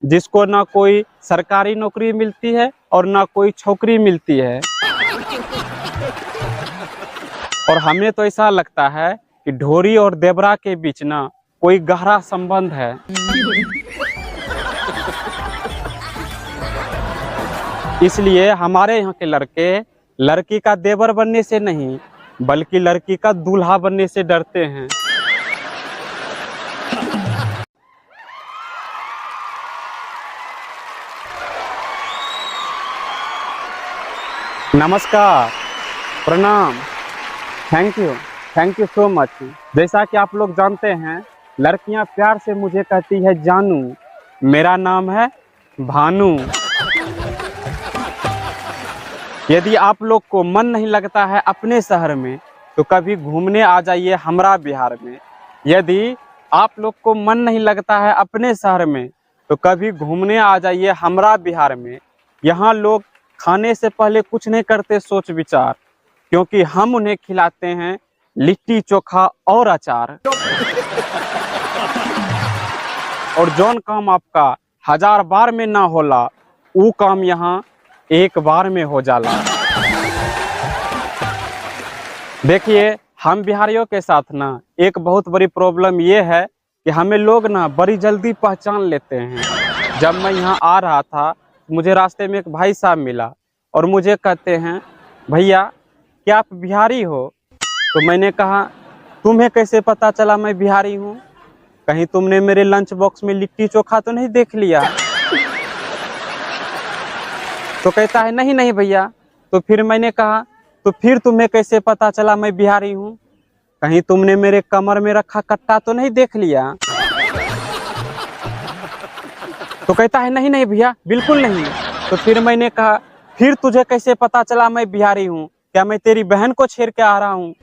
जिसको ना कोई सरकारी नौकरी मिलती है और ना कोई छोकरी मिलती है। और हमें तो ऐसा लगता है कि ढोरी और देवरा के बीच ना कोई गहरा संबंध है। इसलिए हमारे यहाँ के लड़के लड़की का देवर बनने से नहीं बल्कि लड़की का दूल्हा बनने से डरते हैं। नमस्कार, प्रणाम, थैंक यू सो मच। जैसा कि आप लोग जानते हैं, लड़कियां प्यार से मुझे कहती है जानू। मेरा नाम है भानु। यदि आप लोग को मन नहीं लगता है अपने शहर में तो कभी घूमने आ जाइए हमरा बिहार में। यदि आप लोग को मन नहीं लगता है अपने शहर में तो कभी घूमने आ जाइए हमरा बिहार में। यहाँ लोग खाने से पहले कुछ नहीं करते सोच विचार, क्योंकि हम उन्हें खिलाते हैं लिट्टी चोखा और अचार। और जौन काम आपका 1000 बार में ना होला वो काम यहाँ एक बार में हो जाला। देखिए, हम बिहारियों के साथ ना एक बहुत बड़ी प्रॉब्लम ये है कि हमें लोग ना बड़ी जल्दी पहचान लेते हैं। जब मैं यहाँ आ रहा था मुझे रास्ते में एक भाई साहब मिला और मुझे कहते हैं, भैया क्या आप बिहारी हो? तो मैंने कहा, तुम्हें कैसे पता चला मैं बिहारी हूँ? कहीं तुमने मेरे लंच बॉक्स में लिट्टी चोखा तो नहीं देख लिया? तो कहता है, नहीं भैया। तो फिर मैंने कहा, तो फिर तुम्हें कैसे पता चला मैं बिहारी हूँ? कहीं तुमने मेरे कमर में रखा कट्टा तो नहीं देख लिया? तो कहता है, नहीं भैया, बिल्कुल नहीं। तो फिर मैंने कहा, फिर तुझे कैसे पता चला मैं बिहारी हूँ? क्या मैं तेरी बहन को छेड़ के आ रहा हूँ?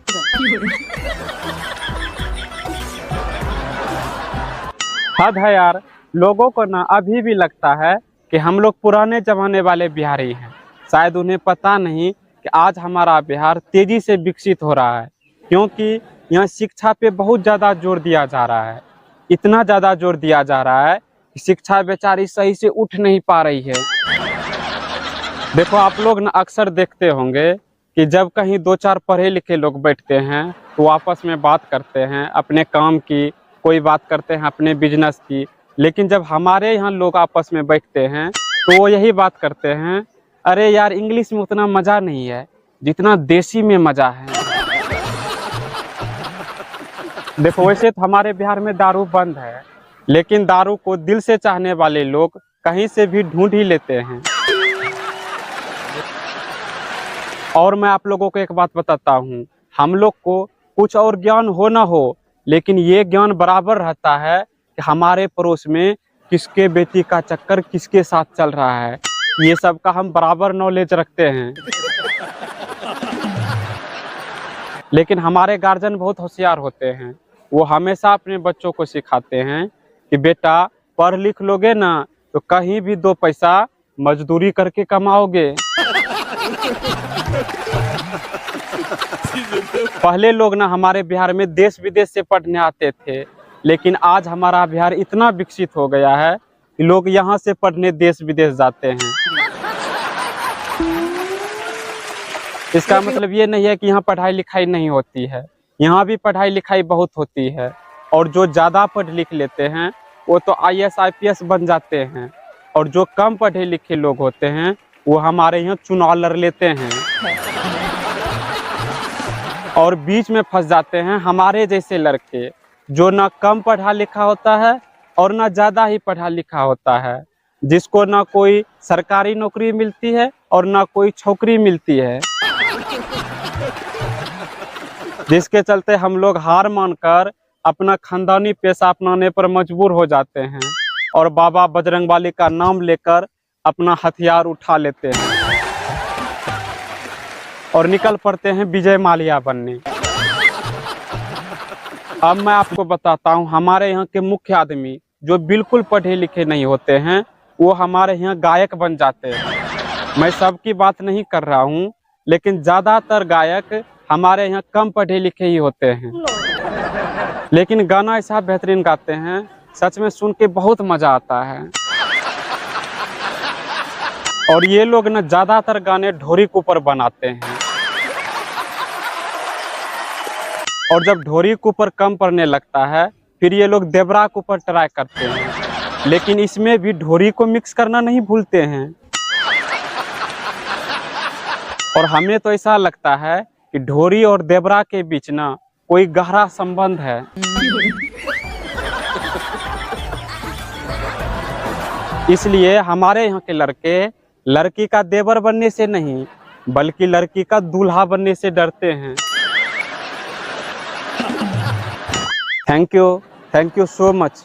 हद है यार, लोगों को ना अभी भी लगता है कि हम लोग पुराने जमाने वाले बिहारी हैं। शायद उन्हें पता नहीं कि आज हमारा बिहार तेजी से विकसित हो रहा है, क्योंकि यहाँ शिक्षा पे बहुत ज़्यादा जोर दिया जा रहा है। इतना ज़्यादा जोर दिया जा रहा है कि शिक्षा बेचारी सही से उठ नहीं पा रही है। देखो, आप लोग ना अक्सर देखते होंगे कि जब कहीं 2-4 पढ़े लिखे लोग बैठते हैं तो आपस में बात करते हैं अपने काम की, कोई बात करते हैं अपने बिजनेस की। लेकिन जब हमारे यहाँ लोग आपस में बैठते हैं तो वो यही बात करते हैं, अरे यार इंग्लिश में उतना मज़ा नहीं है जितना देसी में मज़ा है। देखो, वैसे तो हमारे बिहार में दारू बंद है, लेकिन दारू को दिल से चाहने वाले लोग कहीं से भी ढूंढ ही लेते हैं। और मैं आप लोगों को एक बात बताता हूँ, हम लोग को कुछ और ज्ञान हो ना हो, लेकिन ये ज्ञान बराबर रहता है कि हमारे पड़ोस में किसके बेटी का चक्कर किसके साथ चल रहा है। ये सब का हम बराबर नॉलेज रखते हैं। लेकिन हमारे गार्जियन बहुत होशियार होते हैं। वो हमेशा अपने बच्चों को सिखाते हैं कि बेटा पढ़ लिख लोगे ना तो कहीं भी 2 पैसा मजदूरी करके कमाओगे। पहले लोग ना हमारे बिहार में देश विदेश से पढ़ने आते थे, लेकिन आज हमारा बिहार इतना विकसित हो गया है कि लोग यहाँ से पढ़ने देश विदेश जाते हैं। इसका मतलब ये नहीं है कि यहाँ पढ़ाई लिखाई नहीं होती है, यहाँ भी पढ़ाई लिखाई बहुत होती है। और जो ज़्यादा पढ़ लिख लेते हैं वो तो IAS IPS बन जाते हैं, और जो कम पढ़े लिखे लोग होते हैं वो हमारे यहाँ चुनाव लड़ लेते हैं और बीच में फंस जाते हैं हमारे जैसे लड़के, जो ना कम पढ़ा लिखा होता है और ना ज़्यादा ही पढ़ा लिखा होता है, जिसको ना कोई सरकारी नौकरी मिलती है और ना कोई छोकरी मिलती है। जिसके चलते हम लोग हार मानकर अपना खानदानी पेशा अपनाने पर मजबूर हो जाते हैं और बाबा बजरंगबली का नाम लेकर अपना हथियार उठा लेते हैं और निकल पड़ते हैं विजय माल्या बनने। अब मैं आपको बताता हूँ, हमारे यहाँ के मुख्य आदमी जो बिल्कुल पढ़े लिखे नहीं होते हैं वो हमारे यहाँ गायक बन जाते हैं। मैं सबकी बात नहीं कर रहा हूँ, लेकिन ज़्यादातर गायक हमारे यहाँ कम पढ़े लिखे ही होते हैं, लेकिन गाना ऐसा बेहतरीन गाते हैं, सच में सुन के बहुत मज़ा आता है। और ये लोग ना ज्यादातर गाने ढोरी के ऊपर बनाते हैं, और जब ढोरी के ऊपर कम पड़ने लगता है फिर ये लोग देवरा के ऊपर ट्राई करते हैं, लेकिन इसमें भी ढोरी को मिक्स करना नहीं भूलते हैं। और हमें तो ऐसा लगता है कि ढोरी और देवरा के बीच ना कोई गहरा संबंध है। इसलिए हमारे यहाँ के लड़के लड़की का देवर बनने से नहीं बल्कि लड़की का दूल्हा बनने से डरते हैं। Thank you so much.